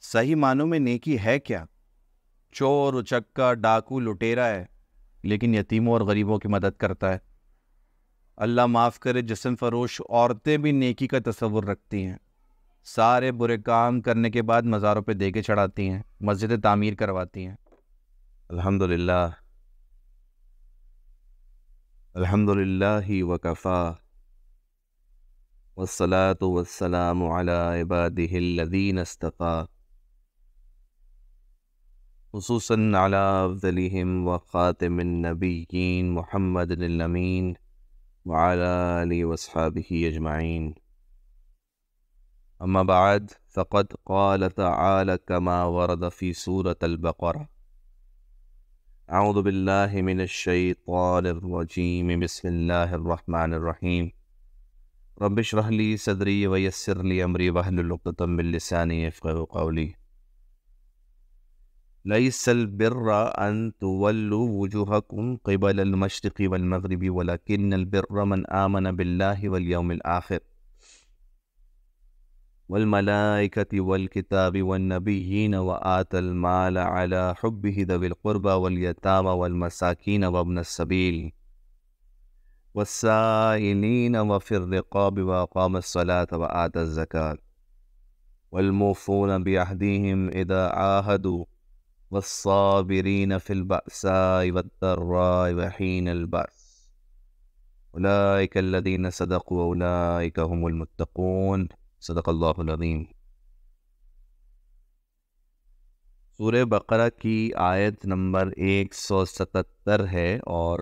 صحیح معنوں میں نیکی ہے کیا؟ چور، اچکا، ڈاکو، لٹیرا ہے لیکن یتیموں اور غریبوں کی مدد کرتا ہے۔ اللہ معاف کرے، جسم فروش عورتیں بھی نیکی کا تصور رکھتی ہیں۔ سارے برے کام کرنے کے بعد مزاروں پہ دیگیں چڑھاتی ہیں، مسجدیں تعمیر کرواتی ہیں۔ الحمدللہ الحمدللہ وکفا والصلاة والسلام علی عبادہ الذین اصطفیٰ، خصوصاً علی افضلہم وخاتم النبیین محمد الامین وعلی آلہ واصحابہ اجمعین۔ اما بعد فقد قال تعالی کما ورد فی سورة البقرہ، اعوذ باللہ من الشیطان الرجیم، بسم اللہ الرحمن الرحیم، رب اشرح لی صدری ویسر لی امری واحلل عقدۃ من لسانی یفقہوا قولی۔ لیس البر ان تولوا وجوہکم قبل المشرق والمغرب ولکن البر من آمن باللہ والیوم الآخر والملائکة والکتاب والنبیین وآتى المال على حبه ذوی القربى والیتامى والمساکین وابن السبیل والسائلین وفی الرقاب وأقام الصلاة وآتى الزکاة والموفون بعہدهم اذا عاہدوا والصابرین فی البأساء والضراء وحین البأس اولئک الذین صدقوا واولئک هم المتقون۔ صدق اللہ العظیم۔ سورہ بقرہ کی آیت نمبر 177 ہے اور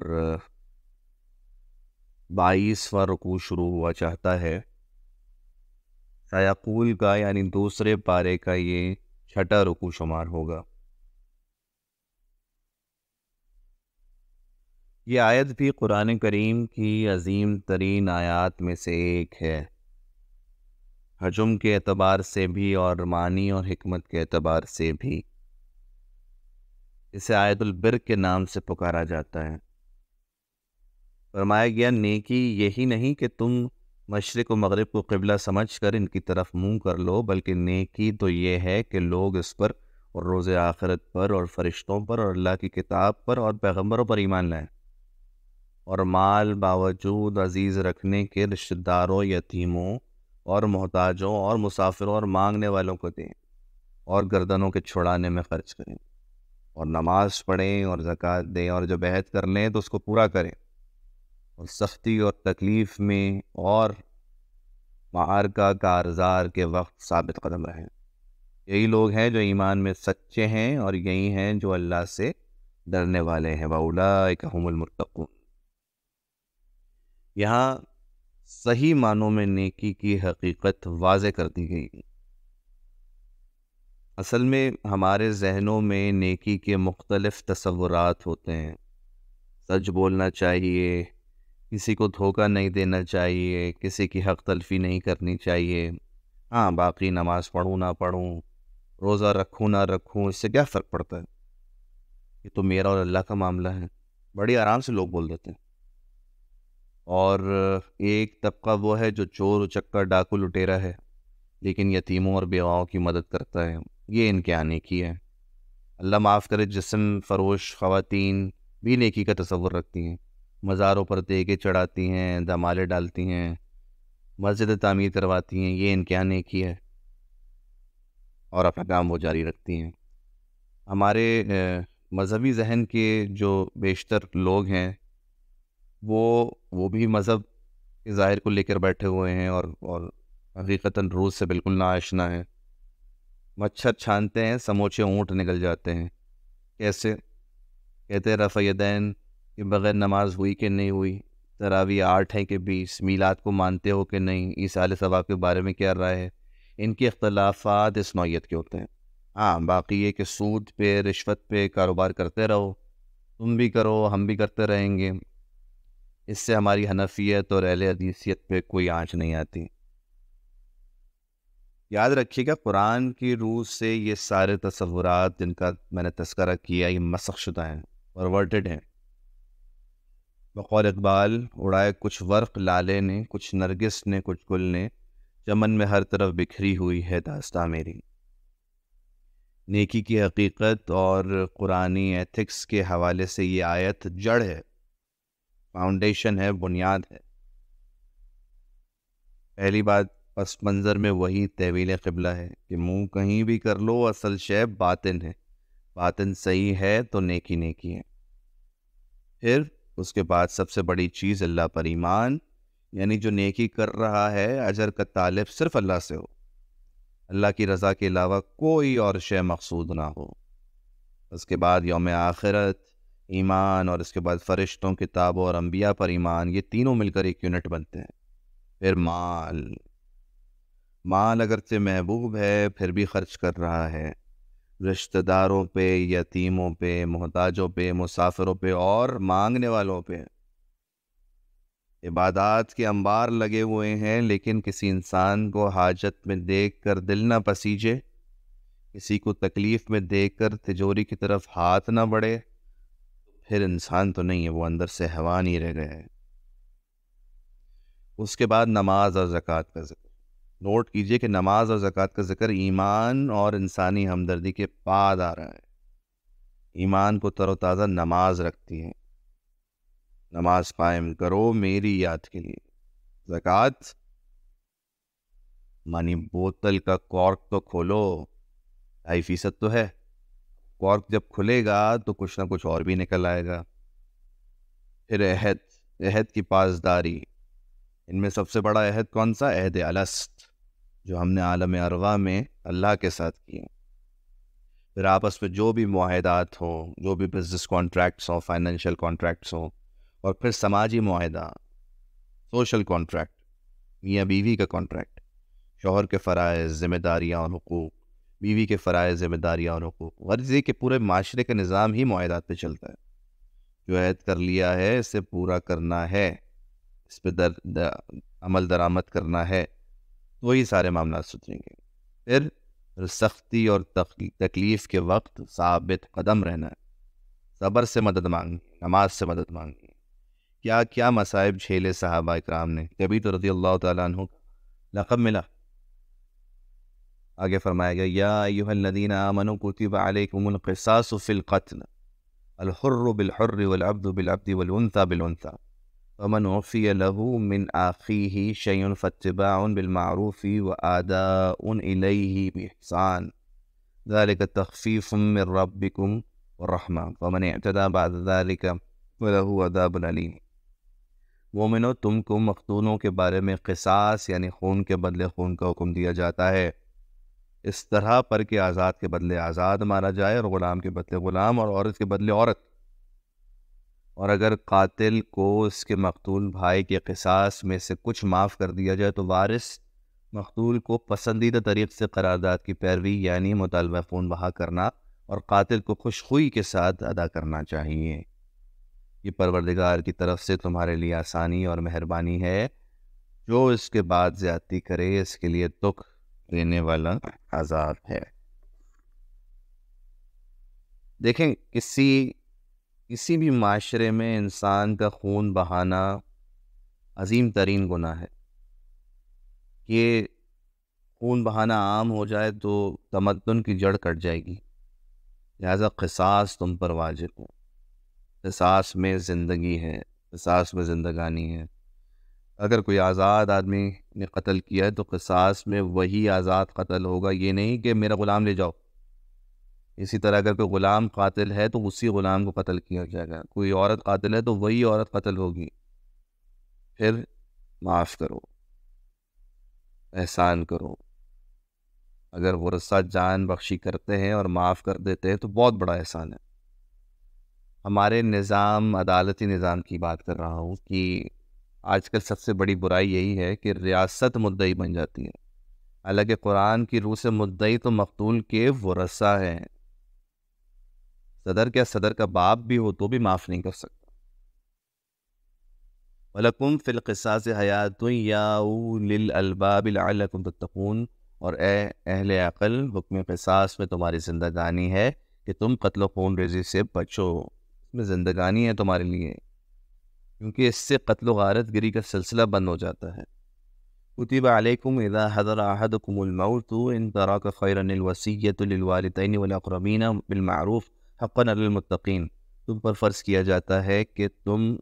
22واں رکوع شروع ہوا چاہتا ہے۔ سیقول کا یعنی دوسرے پارے کا یہ چھٹا رکوع شمار ہوگا۔ یہ آیت بھی قرآن کریم کی عظیم ترین آیات میں سے ایک ہے، حجم کے اعتبار سے بھی اور معنی اور حکمت کے اعتبار سے بھی۔ اسے آیت البر کے نام سے پکارا جاتا ہے۔ فرمایا گیا نیکی یہی نہیں کہ تم مشرق و مغرب کو قبلہ سمجھ کر ان کی طرف منہ کر لو، بلکہ نیکی تو یہ ہے کہ لوگ اس پر اور روز آخرت پر اور فرشتوں پر اور اللہ کی کتاب پر اور پیغمبروں پر ایمان لائیں، اور مال باوجود عزیز رکھنے کے رشتہ داروں، یتیموں اور محتاجوں اور مسافروں اور مانگنے والوں کو دیں، اور گردنوں کے چھڑانے میں خرچ کریں، اور نماز پڑھیں اور زکوٰۃ دیں، اور جب عہد کر لیں تو اس کو پورا کریں، اور سختی اور تکلیف میں اور معرکہ کارزار کے وقت ثابت قدم رہیں۔ یہی لوگ ہیں جو ایمان میں سچے ہیں، اور یہی ہیں جو اللہ سے ڈرنے والے ہیں۔ وَأُولَٰئِكَ هُمُ الْمُتَّقُونَ۔ یہاں صحیح معنوں میں نیکی کی حقیقت واضح کر دی گئی۔ اصل میں ہمارے ذہنوں میں نیکی کے مختلف تصورات ہوتے ہیں۔ سچ بولنا چاہیے، کسی کو دھوکہ نہیں دینا چاہیے، کسی کی حق تلفی نہیں کرنی چاہیے، ہاں باقی نماز پڑھوں نہ پڑھوں، روزہ رکھوں نہ رکھوں، اس سے کیا فرق پڑتا ہے، یہ تو میرا اور اللہ کا معاملہ ہے، بڑی آرام سے لوگ بول دیتے ہیں۔ اور ایک طبقہ وہ ہے جو چور، اچکا، ڈاکو، لٹیرا ہے لیکن یتیموں اور بیواؤں کی مدد کرتا ہے۔ یہ ان کے آنے کی ہے۔ اللہ معاف کرے، جسم فروش خواتین بھی نیکی کا تصور رکھتی ہیں، مزاروں پر دیگیں چڑھاتی ہیں، دمالے ڈالتی ہیں، مسجد تعمیر کرواتی ہیں، یہ ان کے آنے کی ہے اور اپنا کام وہ جاری رکھتی ہیں۔ ہمارے مذہبی ذہن کے جو بیشتر لوگ ہیں وہ بھی مذہب کے ظاہر کو لے کر بیٹھے ہوئے ہیں اور حقیقتاً روز سے بالکل ناآشنا ہیں۔ مچھر چھانتے ہیں، سموچے اونٹ نکل جاتے ہیں۔ کیسے؟ کہتے ہیں رفع یدین کہ بغیر نماز ہوئی کہ نہیں ہوئی، تراویح 8 ہے کہ 20، میلاد کو مانتے ہو کہ نہیں، ایصال ثواب کے بارے میں کیا رائے ہے۔ ان کے اختلافات اس نوعیت کے ہوتے ہیں۔ ہاں باقی یہ کہ سود پہ، رشوت پہ کاروبار کرتے رہو، تم بھی کرو ہم بھی کرتے رہیں گے، اس سے ہماری حنفیت اور اہل حدیثیت پہ کوئی آنچ نہیں آتی۔ یاد رکھیے گا قرآن کی روح سے یہ سارے تصورات جن کا میں نے تذکرہ کیا یہ مسخ شدہ ہیں، پرورٹڈ ہیں۔ بقول اقبال، اڑائے کچھ ورق لالے نے، کچھ نرگس نے، کچھ گل نے، چمن میں ہر طرف بکھری ہوئی ہے داستاں میری۔ نیکی کی حقیقت اور قرآنی ایتھکس کے حوالے سے یہ آیت جڑ ہے، فاؤنڈیشن ہے، بنیاد ہے۔ پہلی بات، پس منظر میں وہی تحویل قبلہ ہے کہ منہ کہیں بھی کر لو، اصل شے باطن ہے، باطن صحیح ہے تو نیکی نیکی ہے۔ پھر اس کے بعد سب سے بڑی چیز اللہ پر ایمان، یعنی جو نیکی کر رہا ہے اجر کا طالب صرف اللہ سے ہو، اللہ کی رضا کے علاوہ کوئی اور شے مقصود نہ ہو۔ اس کے بعد یوم آخرت ایمان، اور اس کے بعد فرشتوں، کتابوں اور انبیاء پر ایمان، یہ تینوں مل کر ایک یونٹ بنتے ہیں۔ پھر مال اگرچہ محبوب ہے پھر بھی خرچ کر رہا ہے، رشتہ داروں پہ، یتیموں پہ، محتاجوں پہ، مسافروں پہ اور مانگنے والوں پہ۔ عبادات کے انبار لگے ہوئے ہیں، لیکن کسی انسان کو حاجت میں دیکھ کر دل نہ پسیجے، کسی کو تکلیف میں دیکھ کر تجوری کی طرف ہاتھ نہ بڑھے، پھر انسان تو نہیں ہے، وہ اندر سے حیوان ہی رہ گیا ہے۔ اس کے بعد نماز اور زکوٰۃ کا ذکر۔ نوٹ کیجئے کہ نماز اور زکوٰۃ کا ذکر ایمان اور انسانی ہمدردی کے بعد آ رہا ہے۔ ایمان کو تر و تازہ نماز رکھتی ہے، نماز قائم کرو میری یاد کے لیے۔ زکوٰۃ مانی بوتل کا کارک تو کھولو، 2.5% تو ہے، کارک جب کھلے گا تو کچھ نہ کچھ اور بھی نکل آئے گا۔ پھر عہد کی پاسداری، ان میں سب سے بڑا عہد کون سا؟ عہد الست، جو ہم نے عالم ارواح میں اللہ کے ساتھ کیے۔ پھر آپس میں جو بھی معاہدات ہوں، جو بھی بزنس کانٹریکٹس ہوں، فائنینشیل کانٹریکٹس ہوں، اور پھر سماجی معاہدہ، سوشل کانٹریکٹ، میاں بیوی کا کانٹریکٹ، شوہر کے فرائض، ذمہ داریاں اور حقوق، بیوی کے فرائض، ذمہ داریاں اور حقوق، غرض یہ کہ پورے معاشرے کا نظام ہی معاہدات پہ چلتا ہے۔ جو عہد کر لیا ہے اسے پورا کرنا ہے، اس پہ عمل درآمد کرنا ہے، تو وہی سارے معاملات ستریں گے۔ پھر سختی اور تکلیف کے وقت ثابت قدم رہنا ہے، صبر سے مدد مانگنی، نماز سے مدد مانگنی۔ کیا کیا مصائب جھیلے صحابہ اکرام نے، کبھی تو رضی اللہ تعالیٰ عنہ کا لقب ملا۔ آگے فرمایا گیا یا ایھا الذین آمنوا کتب علیکم القصاص فی القتل، الحر بالحر والعبد بالعبد والانثى بالانثى، ومن عفی له من اخیہ شیء فاتباع بالمعروف واداء الیہ باحسان، ذلک تخفیف من ربکم ورحمہ، ومن اعتدی بعد ذلک فلہ عذاب علیم۔ مومنو، تم کو مقتولوں کے بارے میں قصاص یعنی خون کے بدلے خون کا حکم دیا جاتا ہے، اس طرح پر کہ آزاد کے بدلے آزاد مارا جائے، اور غلام کے بدلے غلام، اور عورت کے بدلے عورت۔ اور اگر قاتل کو اس کے مقتول بھائی کے قصاص میں سے کچھ معاف کر دیا جائے تو وارث مقتول کو پسندیدہ طریق سے قرارداد کی پیروی یعنی مطالبہ خون بہا کرنا اور قاتل کو خوش خوئی کے ساتھ ادا کرنا چاہیے۔ یہ پروردگار کی طرف سے تمہارے لیے آسانی اور مہربانی ہے، جو اس کے بعد زیادتی کرے اس کے لیے دکھ دینے والا عذاب ہے۔ دیکھیں، کسی بھی معاشرے میں انسان کا خون بہانا عظیم ترین گناہ ہے۔ یہ خون بہانا عام ہو جائے تو تمدن کی جڑ کٹ جائے گی، لہذا قصاص تم پر واجب ہے۔ قصاص میں زندگی ہے، قصاص میں زندگانی ہے۔ اگر کوئی آزاد آدمی نے قتل کیا ہے تو قصاص میں وہی آزاد قتل ہوگا، یہ نہیں کہ میرا غلام لے جاؤ۔ اسی طرح اگر کوئی غلام قاتل ہے تو اسی غلام کو قتل کیا جائے گا، کوئی عورت قاتل ہے تو وہی عورت قتل ہوگی۔ پھر معاف کرو، احسان کرو۔ اگر ورثہ جان بخشی کرتے ہیں اور معاف کر دیتے ہیں تو بہت بڑا احسان ہے۔ ہمارے نظام، عدالتی نظام کی بات کر رہا ہوں، کہ آج کل سب سے بڑی برائی یہی ہے کہ ریاست مدعی بن جاتی ہے، حالانکہ قرآن کی روح سے مدعی تو مقتول کے ورثہ ہیں۔ صدر کیا، صدر کا باپ بھی ہو تو بھی معاف نہیں کر سکتا۔ وَلَكُمْ فِي الْقِصَاصِ حَيَاةٌ يَا أُولِي الْأَلْبَابِ لَعَلَّكُمْ تَتَّقُونَ، اور اے اہل عقل، حکم قصاص میں تمہاری زندگانی ہے کہ تم قتل و خون ریزی سے بچو، اس میں زندگانی ہے تمہارے لیے، کیونکہ اس سے قتل و غارت گری کا سلسلہ بند ہو جاتا ہے۔ کتب علیکم اذا حضر احدکم الموت ان ترک خیرا الوصیۃ للوالدین والاقربین بالمعروف حقا علی المتقین، تم پر فرض کیا جاتا ہے کہ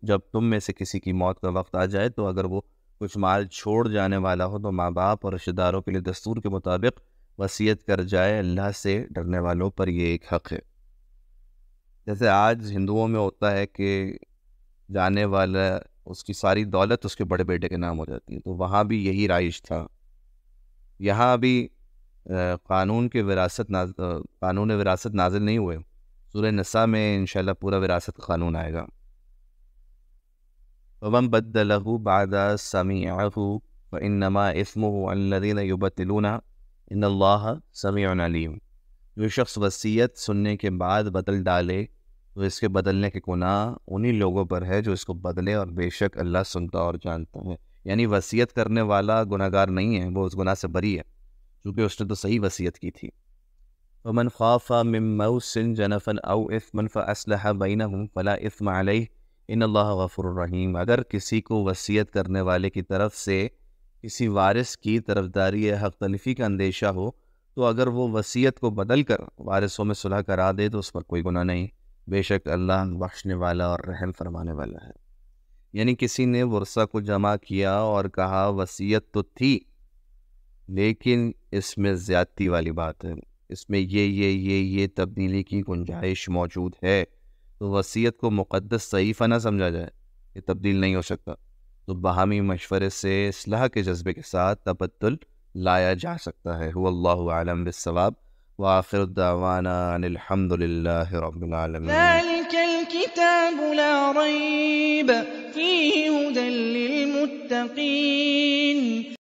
جب تم میں سے کسی کی موت کا وقت آ جائے تو اگر وہ کچھ مال چھوڑ جانے والا ہو تو ماں باپ اور رشتہ داروں کے لیے دستور کے مطابق وصیت کر جائے، اللہ سے ڈرنے والوں پر یہ ایک حق ہے۔ جیسے آج ہندوؤں میں ہوتا ہے کہ جانے والا اس کی ساری دولت اس کے بڑے بیٹے کے نام ہو جاتی ہے، تو وہاں بھی یہی رائج تھا۔ یہاں بھی قانون وراثت نازل نہیں ہوئے، سورہ نساء میں انشاءاللہ پورا وراثت قانون آئے گا۔ وَمَن بَدَّلَهُ بَعْدَ سَمِعَهُ فَإِنَّمَا إِثْمُهُ عَلَى الَّذِينَ يُبَدِّلُونَهُ إِنَّ اللَّهَ سَمِيعٌ عَلِيمٌ۔ جو شخص وصیت سننے کے بعد بدل ڈالے تو اس کے بدلنے کے گناہ انہی لوگوں پر ہے جو اس کو بدلے، اور بے شک اللہ سنتا اور جانتا ہے۔ یعنی وصیت کرنے والا گناہ گار نہیں ہے، وہ اس گناہ سے بری ہے کیونکہ اس نے تو صحیح وصیت کی تھی۔ وَمَنْ خَافَ مِن مُوصٍ جَنَفًا أَوْ إِثْمًا فَأَصْلَحَ بَيْنَهُمْ فَلَا إِثْمَ عَلَيْهِ إِنَّ اللَّهَ غَفُورٌ رَحِيمٌ۔ اگر کسی کو وصیت کرنے والے کی طرف سے کسی وارث کی طرفداری یا حق تلفی کا اندیشہ ہو تو اگر وہ وصیت کو بدل کر وارثوں میں صلح کرا دے تو اس پر کوئی گناہ نہیں، بے شک اللہ بخشنے والا اور رحم فرمانے والا ہے۔ یعنی کسی نے ورثہ کو جمع کیا اور کہا وصیت تو تھی لیکن اس میں زیادتی والی بات ہے، اس میں یہ تبدیلی کی گنجائش موجود ہے، تو وصیت کو مقدس صحیفہ نہ سمجھا جائے، یہ تبدیل نہیں ہو سکتا، تو باہمی مشورے سے اصلاح کے جذبے کے ساتھ تبدل لایا جا سکتا ہے۔ واللہ اعلم بالصواب، وآخر الدعوانا ان الحمد للہ رب العالمین۔ ذلك الكتاب لا ريب فيه هدى للمتقين